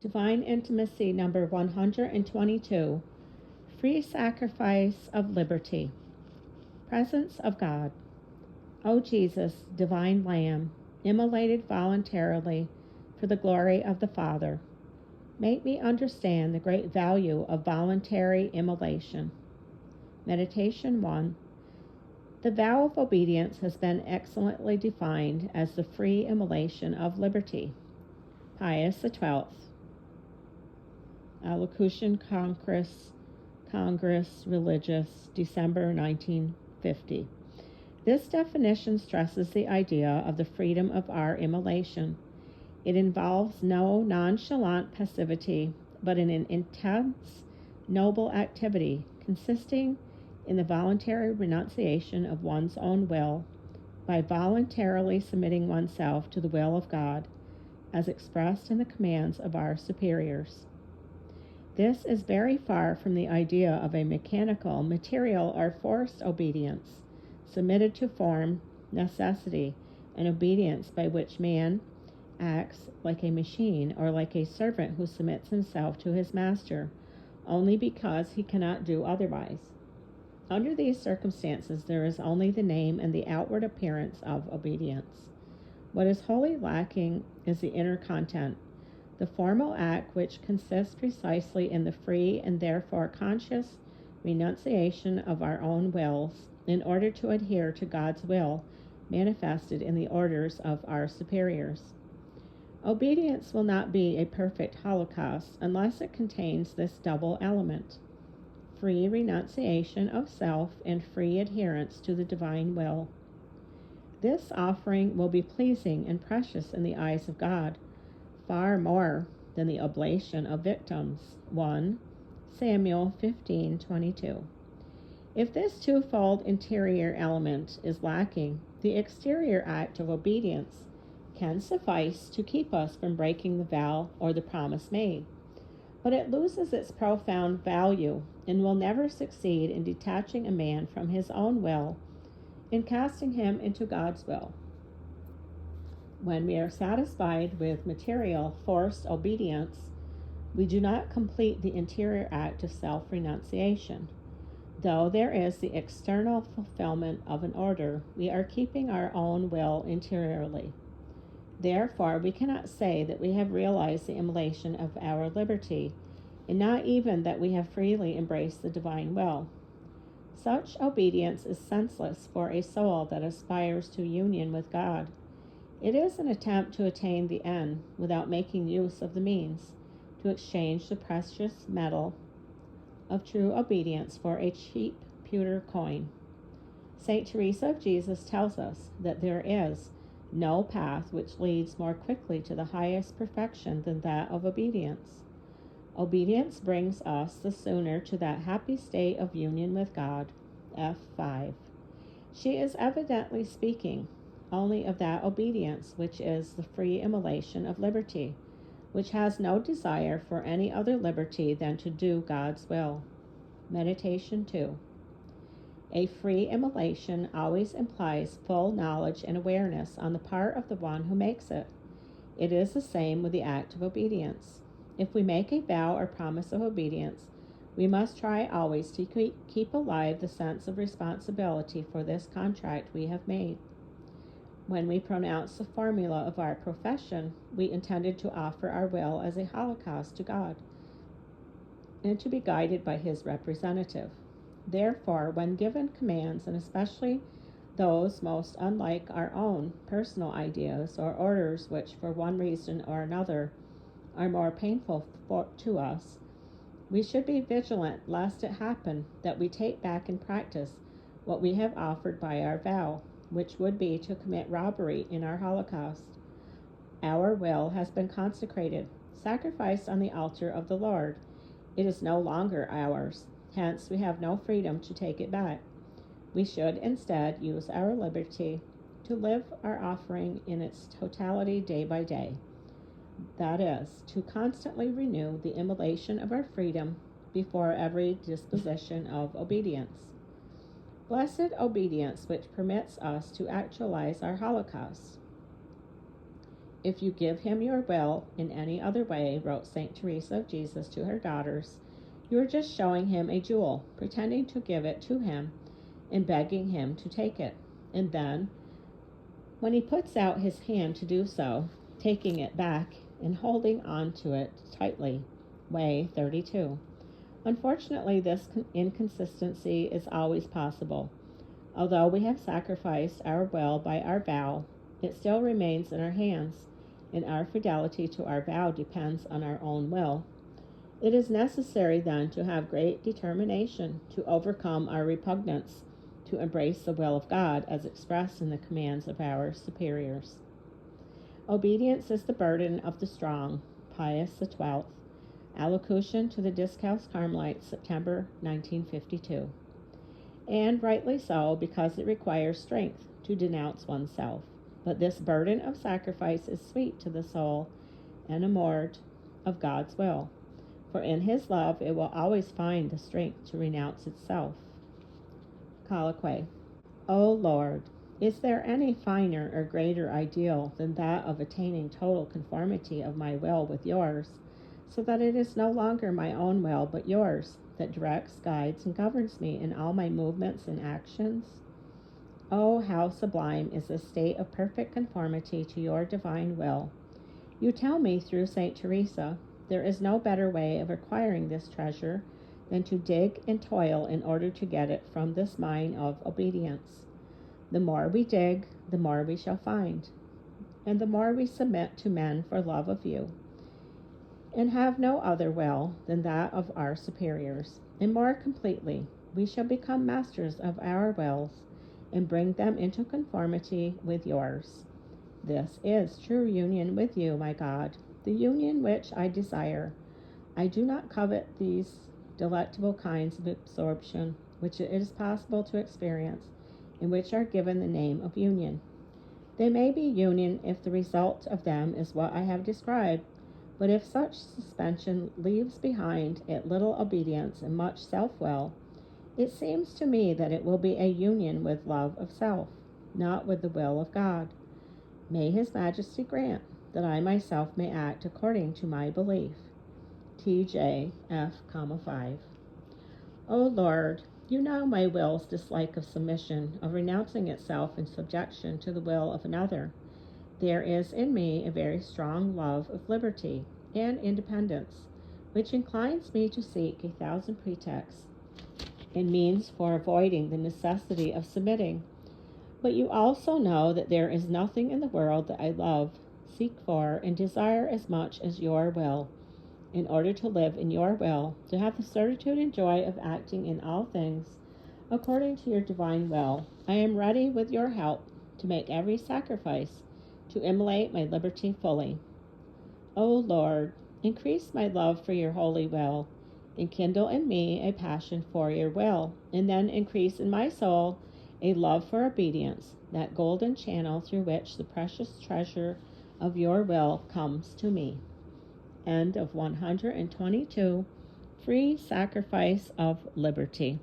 Divine Intimacy number 122, Free Sacrifice of Liberty. Presence of God. O Jesus, divine Lamb, immolated voluntarily for the glory of the Father, make me understand the great value of voluntary immolation. Meditation 1. The vow of obedience has been excellently defined as the free immolation of liberty. Pius XII. Allocution Congress Religious, December 1950. This definition stresses the idea of the freedom of our immolation. It involves no nonchalant passivity, but an intense, noble activity consisting in the voluntary renunciation of one's own will by voluntarily submitting oneself to the will of God, as expressed in the commands of our superiors. This is very far from the idea of a mechanical, material, or forced obedience, submitted to form, necessity, and obedience by which man acts like a machine or like a servant who submits himself to his master only because he cannot do otherwise. Under these circumstances, there is only the name and the outward appearance of obedience. What is wholly lacking is the inner content, the formal act which consists precisely in the free and therefore conscious renunciation of our own wills in order to adhere to God's will manifested in the orders of our superiors. Obedience will not be a perfect holocaust unless it contains this double element: free renunciation of self and free adherence to the divine will. This offering will be pleasing and precious in the eyes of God, far more than the oblation of victims. 1 Samuel 15:22. If this twofold interior element is lacking, the exterior act of obedience can suffice to keep us from breaking the vow or the promise made, but it loses its profound value and will never succeed in detaching a man from his own will and casting him into God's will. When we are satisfied with material, forced obedience, we do not complete the interior act of self-renunciation. Though there is the external fulfillment of an order, we are keeping our own will interiorly. Therefore, we cannot say that we have realized the immolation of our liberty, and not even that we have freely embraced the divine will. Such obedience is senseless for a soul that aspires to union with God. It is an attempt to attain the end without making use of the means, to exchange the precious metal of true obedience for a cheap pewter coin. St. Teresa of Jesus tells us that there is no path which leads more quickly to the highest perfection than that of obedience. Obedience brings us the sooner to that happy state of union with God. F5. She is evidently speaking only of that obedience which is the free immolation of liberty, which has no desire for any other liberty than to do God's will. Meditation 2. A free immolation always implies full knowledge and awareness on the part of the one who makes it. It is the same with the act of obedience. If we make a vow or promise of obedience, we must try always to keep alive the sense of responsibility for this contract we have made. When we pronounce the formula of our profession, we intended to offer our will as a holocaust to God and to be guided by His representative. Therefore, when given commands, and especially those most unlike our own personal ideas or orders which for one reason or another are more painful to us, we should be vigilant lest it happen that we take back in practice what we have offered by our vow, which would be to commit robbery in our holocaust. Our will has been consecrated, sacrificed on the altar of the Lord. It is no longer ours. Hence, we have no freedom to take it back. We should instead use our liberty to live our offering in its totality day by day. That is, to constantly renew the immolation of our freedom before every disposition of obedience. Blessed obedience which permits us to actualize our holocaust. If you give him your will in any other way, wrote St. Teresa of Jesus to her daughters, you are just showing him a jewel, pretending to give it to him and begging him to take it. And then, when he puts out his hand to do so, taking it back and holding on to it tightly. Way 32. Unfortunately, this inconsistency is always possible. Although we have sacrificed our will by our vow, it still remains in our hands, and our fidelity to our vow depends on our own will. It is necessary then to have great determination to overcome our repugnance, to embrace the will of God as expressed in the commands of our superiors. Obedience is the burden of the strong. Pius XII. Allocution to the Discalced Carmelites, September 1952. And rightly so, because it requires strength to denounce oneself. But this burden of sacrifice is sweet to the soul, enamored of God's will. For in his love it will always find the strength to renounce itself. Colloquy. O Lord, is there any finer or greater ideal than that of attaining total conformity of my will with yours, so that it is no longer my own will but yours that directs, guides, and governs me in all my movements and actions? Oh, how sublime is the state of perfect conformity to your divine will! You tell me through St. Teresa, there is no better way of acquiring this treasure than to dig and toil in order to get it from this mine of obedience. The more we dig, the more we shall find, and the more we submit to men for love of you, and have no other will than that of our superiors, and more completely we shall become masters of our wills, and bring them into conformity with yours. This is true union with you, my God, the union which I desire. I do not covet these delectable kinds of absorption which it is possible to experience, and which are given the name of union. They may be union if the result of them is what I have described, but if such suspension leaves behind it little obedience and much self-will, it seems to me that it will be a union with love of self, not with the will of God. May His Majesty grant that I myself may act according to my belief. T.J. F. 5. O Lord, you know my will's dislike of submission, of renouncing itself in subjection to the will of another. There is in me a very strong love of liberty and independence, which inclines me to seek 1,000 pretexts and means for avoiding the necessity of submitting. But you also know that there is nothing in the world that I love, seek for, and desire as much as your will. In order to live in your will, to have the certitude and joy of acting in all things according to your divine will, I am ready with your help to make every sacrifice to immolate my liberty fully. O Lord, increase my love for your holy will, enkindle in me a passion for your will, and then increase in my soul a love for obedience, that golden channel through which the precious treasure of your will comes to me. End of 122. Free Sacrifice of Liberty.